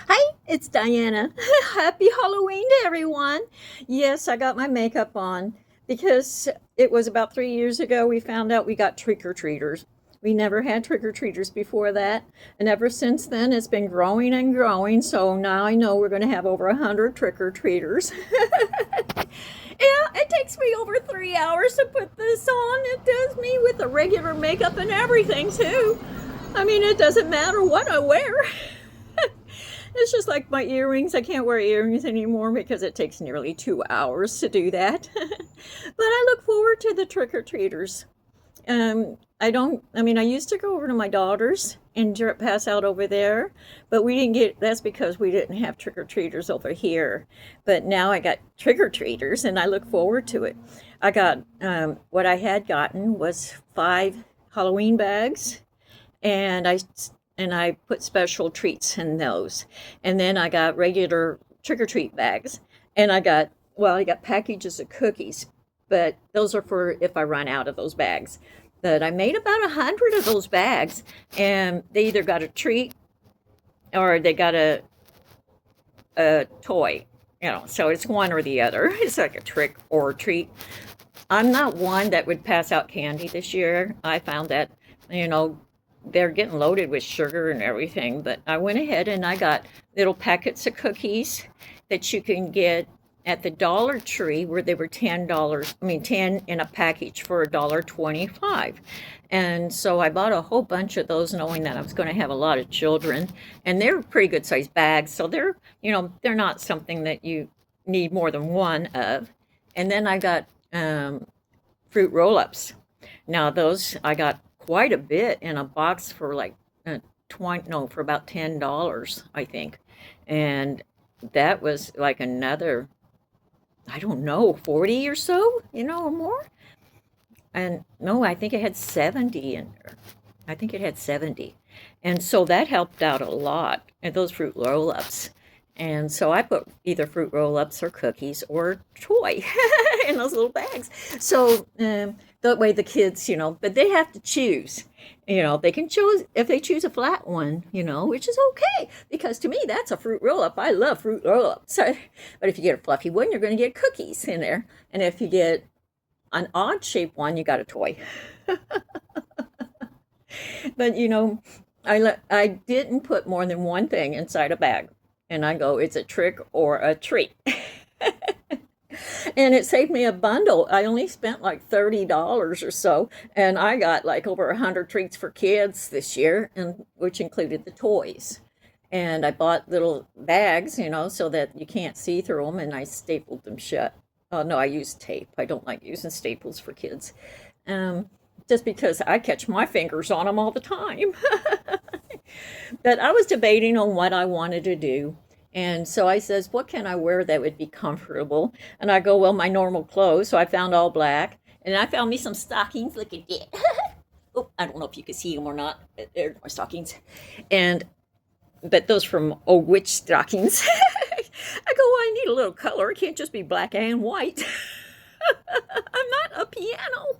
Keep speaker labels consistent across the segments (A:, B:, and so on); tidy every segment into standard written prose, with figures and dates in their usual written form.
A: Hi, it's Diana. Happy Halloween to everyone. Yes, I got my makeup on because it was about 3 years ago we found out we got trick or treaters. We never had trick or treaters before that, and ever since then it's been growing and growing. So now I know we're going to have over 100 trick or treaters. Yeah, it takes me over 3 hours to put this on. It does me with the regular makeup and everything, too. I mean, it doesn't matter what I wear. It's just like my earrings. I can't wear earrings anymore because it takes nearly 2 hours to do that. But I look forward to the trick or treaters. I mean, I used to go over to my daughter's and pass out over there, but we didn't get, that's because we didn't have trick or treaters over here. But now I got trick or treaters and I look forward to it. I got, what I had gotten was 5 Halloween bags, and I put special treats in those. And then I got regular trick or treat bags, and I got packages of cookies, but those are for if I run out of those bags. But I made about 100 of those bags, and they either got a treat or they got a toy. So it's one or the other. It's like a trick or a treat. I'm not one that would pass out candy this year. I found that, you know, they're getting loaded with sugar and everything, but I went ahead and I got little packets of cookies that you can get at the Dollar Tree where they were $10. I mean, 10 in a package for $1.25. And so I bought a whole bunch of those knowing that I was going to have a lot of children, and they're pretty good sized bags. So they're not something that you need more than one of. And then I got fruit roll-ups. Now those I got quite a bit in a box for like 20, no, for about $10, I think. And that was like another, I don't know, 40 or so, or more. And no, I think it had 70 in there. I think it had 70. And so that helped out a lot. And those fruit roll-ups. And so I put either fruit roll-ups or cookies or toy in those little bags. So that way the kids, but they have to choose. They can choose if they choose a flat one, which is okay because to me that's a fruit roll-up. I love fruit roll-ups. But if you get a fluffy one, you're going to get cookies in there. And if you get an odd shaped one, you got a toy. But I didn't put more than one thing inside a bag. And I go, it's a trick or a treat. And it saved me a bundle. I only spent like $30 or so, and I got like over 100 treats for kids this year, and which included the toys. And I bought little bags, so that you can't see through them, and I stapled them shut. Oh no, I used tape. I don't like using staples for kids, um, just because I catch my fingers on them all the time. But I was debating on what I wanted to do. And so I says, what can I wear that would be comfortable? And I go, well, my normal clothes. So I found all black. And I found me some stockings. Look at that. Oh, I don't know if you can see them or not. They're my stockings. But those from Old Witch stockings. I go, well, I need a little color. It can't just be black and white. I'm not a piano.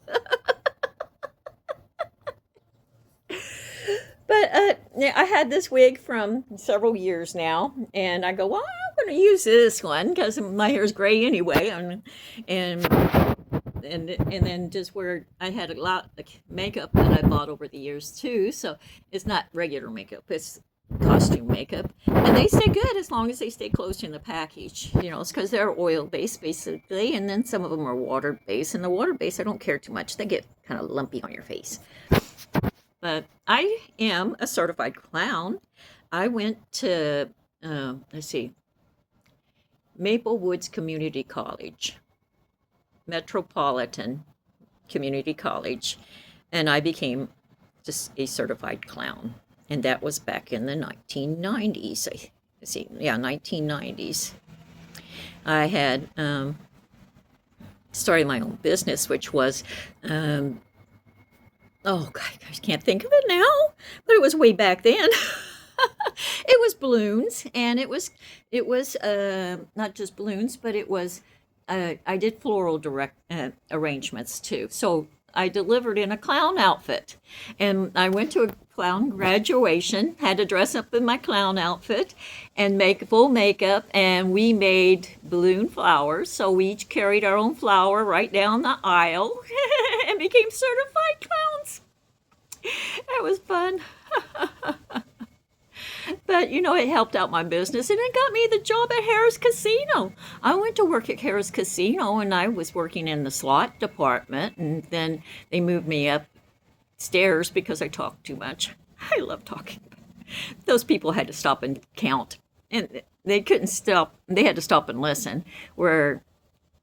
A: But yeah, I had this wig from several years now, and I go, well, I'm going to use this one because my hair is gray anyway, and and then just where I had a lot of makeup that I bought over the years too, so it's not regular makeup, it's costume makeup, and they stay good as long as they stay close in the package. It's because they're oil based basically, and then some of them are water based, and the water based I don't care too much. They get kind of lumpy on your face. But I am a certified clown. I went to, let's see, Maple Woods Community College, Metropolitan Community College, and I became just a certified clown. And that was back in the 1990s. Let's see, yeah, 1990s. I had started my own business, which was oh God, I can't think of it now, but it was way back then. It was balloons, and it was not just balloons, but it was I did floral direct arrangements too. So I delivered in a clown outfit, and I went to a clown graduation. Had to dress up in my clown outfit and make full makeup, and we made balloon flowers. So we each carried our own flower right down the aisle and became certified clowns. That was fun. But it helped out my business, and it got me the job at Harris Casino. I went to work at Harris Casino, and I was working in the slot department, and then they moved me upstairs because I talked too much. I love talking. Those people had to stop and count, and they couldn't stop. They had to stop and listen, where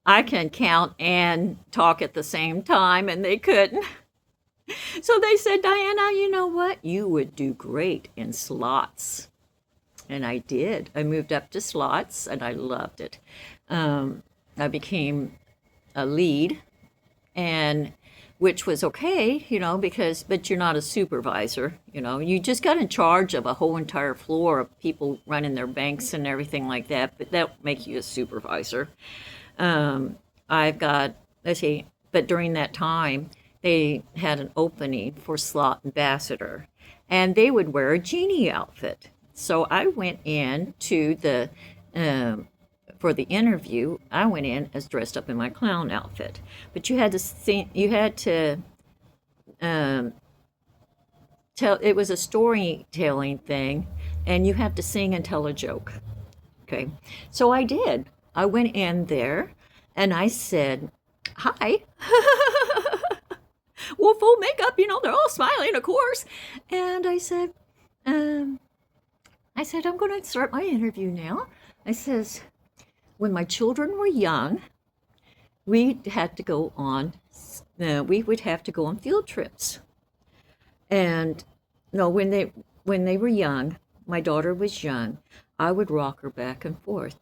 A: I can count and talk at the same time, and they couldn't. So they said, Diana, you know what? You would do great in slots. And I did. I moved up to slots, and I loved it. I became a lead, and which was okay, but you're not a supervisor. You just got in charge of a whole entire floor of people running their banks and everything like that, but that would make you a supervisor. Let's see, but during that time, they had an opening for slot ambassador, and they would wear a genie outfit. So I went in to for the interview. I went in as dressed up in my clown outfit, but you had to sing. You had to tell. It was a storytelling thing, and you had to sing and tell a joke. Okay, so I did. I went in there, and I said, "Hi." Well, full makeup, they're all smiling, of course. And I said, I'm going to start my interview now. I says, when my children were young, we would have to go on field trips. And no, when they were young, my daughter was young, I would rock her back and forth.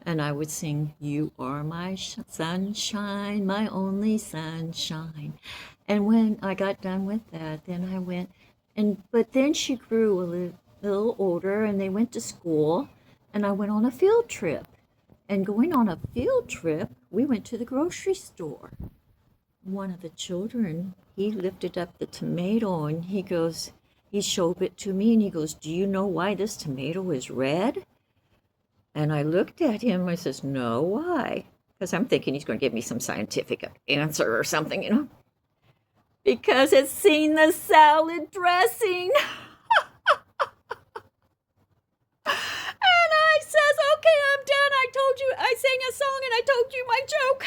A: And I would sing, "You are my sunshine, my only sunshine." And when I got done with that, then I went, but then she grew a little older, and they went to school, and I went on a field trip. And going on a field trip, we went to the grocery store. One of the children, he lifted up the tomato, and he showed it to me, and he goes, "Do you know why this tomato is red?" And I looked at him, I says, "No, why?" Because I'm thinking he's going to give me some scientific answer or something, Because it's seen the salad dressing. And I says, "Okay, I'm done. I sang a song and I told you my joke."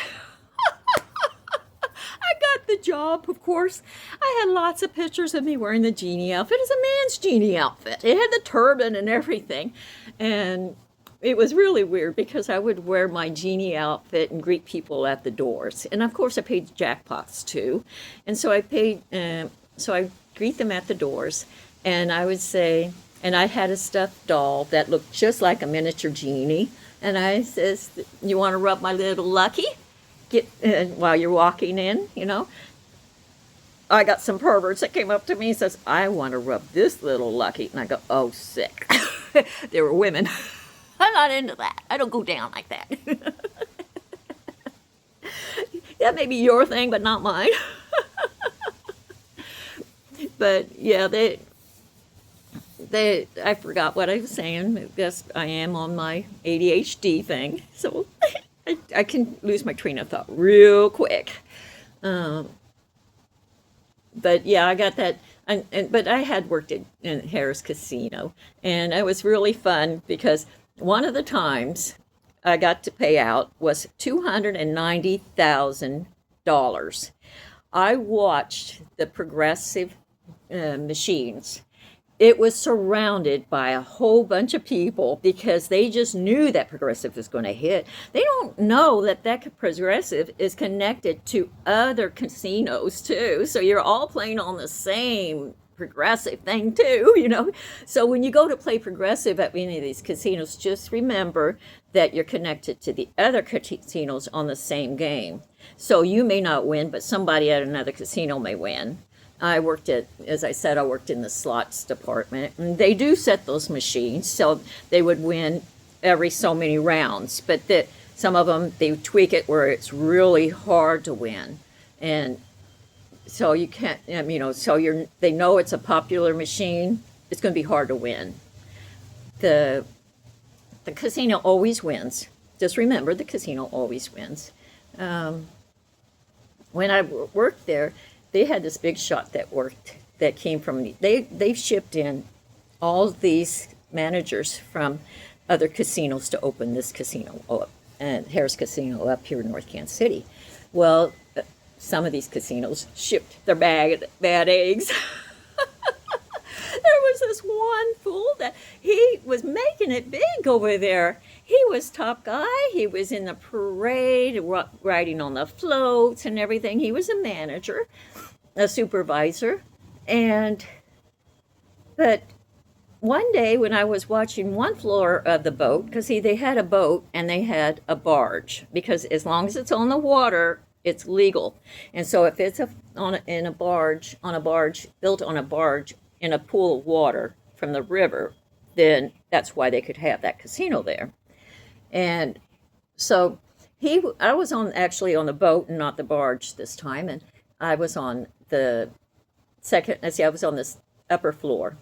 A: I got the job, of course. I had lots of pictures of me wearing the genie outfit. It's a man's genie outfit. It had the turban and everything. And it was really weird because I would wear my genie outfit and greet people at the doors. And of course I paid jackpots too. And so I greet them at the doors, and I would say, and I had a stuffed doll that looked just like a miniature genie. And I says, "You want to rub my little lucky? While you're walking in, I got some perverts that came up to me and says, "I want to rub this little lucky." And I go, "Oh, sick." They were women. I'm not into that. I don't go down like that. That may be your thing, but not mine. But yeah, I forgot what I was saying. I guess I am on my ADHD thing, so I can lose my train of thought real quick. But yeah, I got that. But I had worked in Harris Casino, and it was really fun because one of the times I got to pay out was $290,000. I watched the Progressive machines. It was surrounded by a whole bunch of people because they just knew that Progressive was going to hit. They don't know that Progressive is connected to other casinos too. So you're all playing on the same Progressive thing too. So when you go to play Progressive at any of these casinos, just remember that you're connected to the other casinos on the same game. So you may not win, but somebody at another casino may win. As I said, I worked in the slots department, and they do set those machines so they would win every so many rounds, but some of them, they tweak it where it's really hard to win. And so you can't, so they know it's a popular machine. It's going to be hard to win. The the casino always wins. Just remember, the casino always wins. Um, when I worked there, they had this big shot that came from they shipped in all these managers from other casinos to open this casino up, and Harris Casino up here in North Kansas City. Well, some of these casinos shipped their bad eggs. There was this one fool that he was making it big over there. He was top guy. He was in the parade, riding on the floats and everything. He was a manager, a supervisor, and but one day when I was watching one floor of the boat, because see, they had a boat and they had a barge, because as long as it's on the water, it's legal. And so if it's in a barge, built on a barge in a pool of water from the river, then that's why they could have that casino there. And so I was actually on the boat and not the barge this time, and I was on the I was on this upper floor.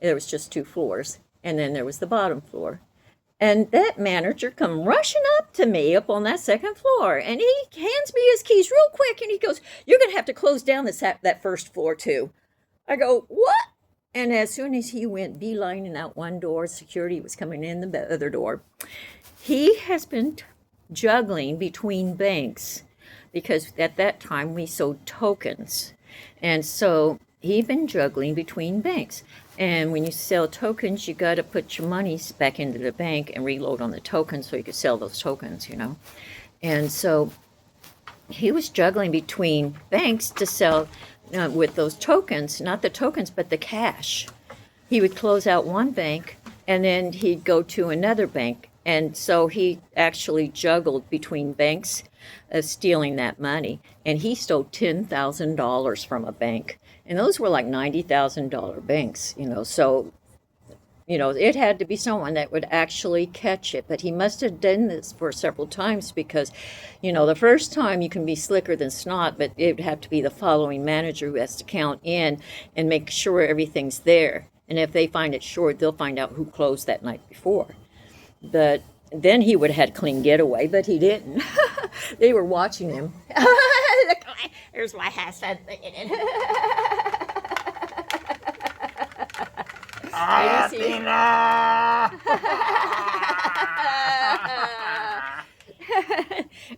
A: There was just two floors, and then there was the bottom floor. And that manager come rushing up to me up on that second floor, and he hands me his keys real quick, and he goes, "You're going to have to close down that first floor too." I go, "What?" And as soon as he went beelining out one door, security was coming in the other door. He has been juggling between banks, because at that time we sold tokens. And so he'd been juggling between banks. And when you sell tokens, you got to put your monies back into the bank and reload on the tokens so you could sell those tokens, And so he was juggling between banks to sell with those tokens, not the tokens, but the cash. He would close out one bank and then he'd go to another bank. And so he actually juggled between banks of stealing that money. And he stole $10,000 from a bank. And those were like $90,000 banks, So, it had to be someone that would actually catch it. But he must have done this for several times because, the first time you can be slicker than snot, but it would have to be the following manager who has to count in and make sure everything's there. And if they find it short, they'll find out who closed that night before. But then he would have had a clean getaway, but he didn't. They were watching him. Here's my husband.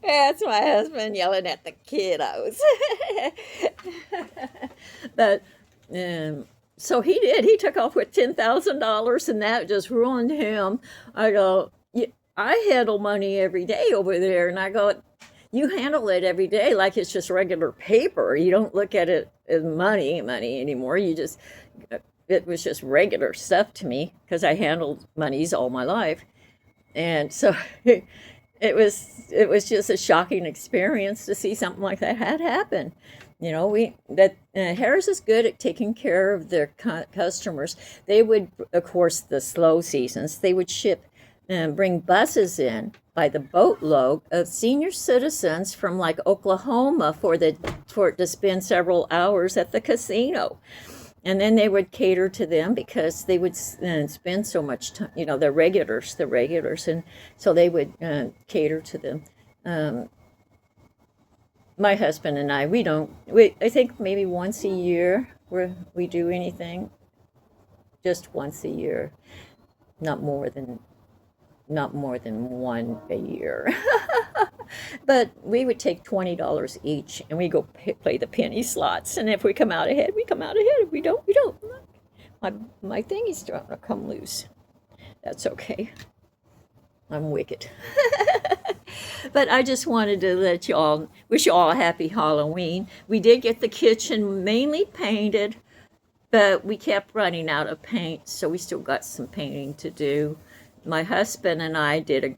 A: That's my husband yelling at the kiddos. But so he did. He took off with $10,000, and that just ruined him. I go, I handle money every day over there, and I go, you handle it every day like it's just regular paper. You don't look at it as money anymore. It was just regular stuff to me because I handled monies all my life. And so it was just a shocking experience to see something like that had happened. Harris is good at taking care of their customers. They would, of course, the slow seasons, they would ship and bring buses in by the boatload of senior citizens from like Oklahoma to spend several hours at the casino. And then they would cater to them because they would spend so much time, the regulars, and so they would cater to them. My husband and I, I think maybe once a year we do anything, just once a year, not more than one a year. But we would take $20 each, and we go play the penny slots. And if we come out ahead, we come out ahead. If we don't, we don't. My thingy's starting to come loose. That's okay. I'm wicked. But I just wanted to wish you all a happy Halloween. We did get the kitchen mainly painted, but we kept running out of paint, so we still got some painting to do. My husband and I did a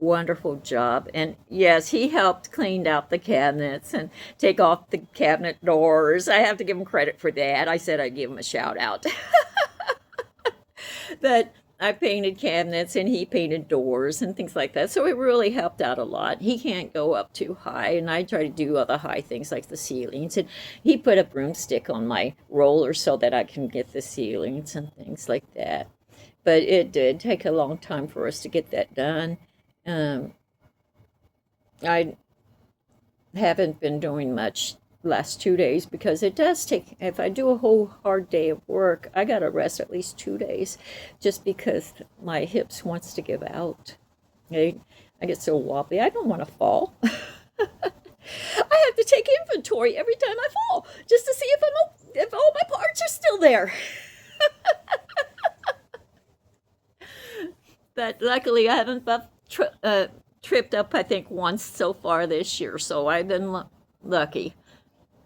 A: wonderful job, and yes, he helped clean out the cabinets and take off the cabinet doors. I have to give him credit for that. I said I'd give him a shout out. But I painted cabinets and he painted doors and things like that. So it really helped out a lot. He can't go up too high, and I try to do other high things like the ceilings. And he put a broomstick on my roller so that I can get the ceilings and things like that. But it did take a long time for us to get that done. Um, I haven't been doing much last 2 days because it does take, if I do a whole hard day of work, I gotta rest at least 2 days just because my hips wants to give out. I get so wobbly. I don't want to fall. I have to take inventory every time I fall just to see if all my parts are still there. But luckily I haven't tripped up, I think, once so far this year, so I've been lucky.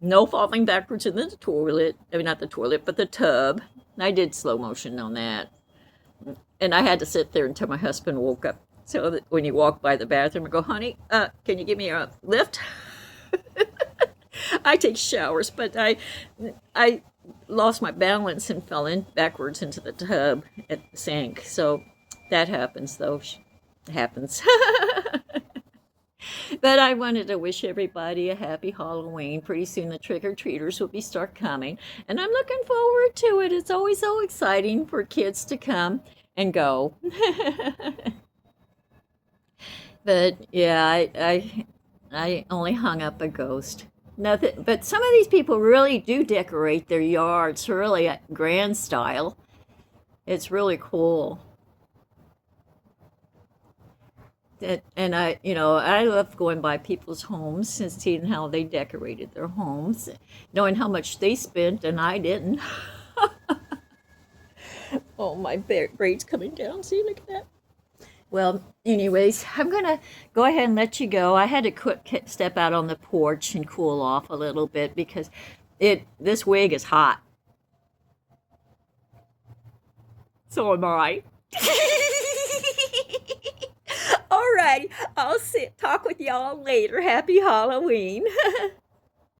A: No falling backwards in the toilet. I mean, not the toilet, but the tub. I did slow motion on that. And I had to sit there until my husband woke up. So that when he walked by the bathroom, I go, honey, can you give me a lift? I take showers, but I lost my balance and fell in backwards into the tub at the sink. So that happens, though. It happens. But I wanted to wish everybody a happy Halloween. Pretty soon the trick-or-treaters will be start coming, and I'm looking forward to it. It's always so exciting for kids to come and go. But yeah, I only hung up a ghost. Nothing, but some of these people really do decorate their yards really at grand style. It's really cool. And I love going by people's homes and seeing how they decorated their homes, knowing how much they spent and I didn't. Oh, my braid's coming down. See, look at that. Well, anyways, I'm gonna go ahead and let you go. I had to step out on the porch and cool off a little bit because this wig is hot. So am I. All right, I'll talk with y'all later. Happy Halloween.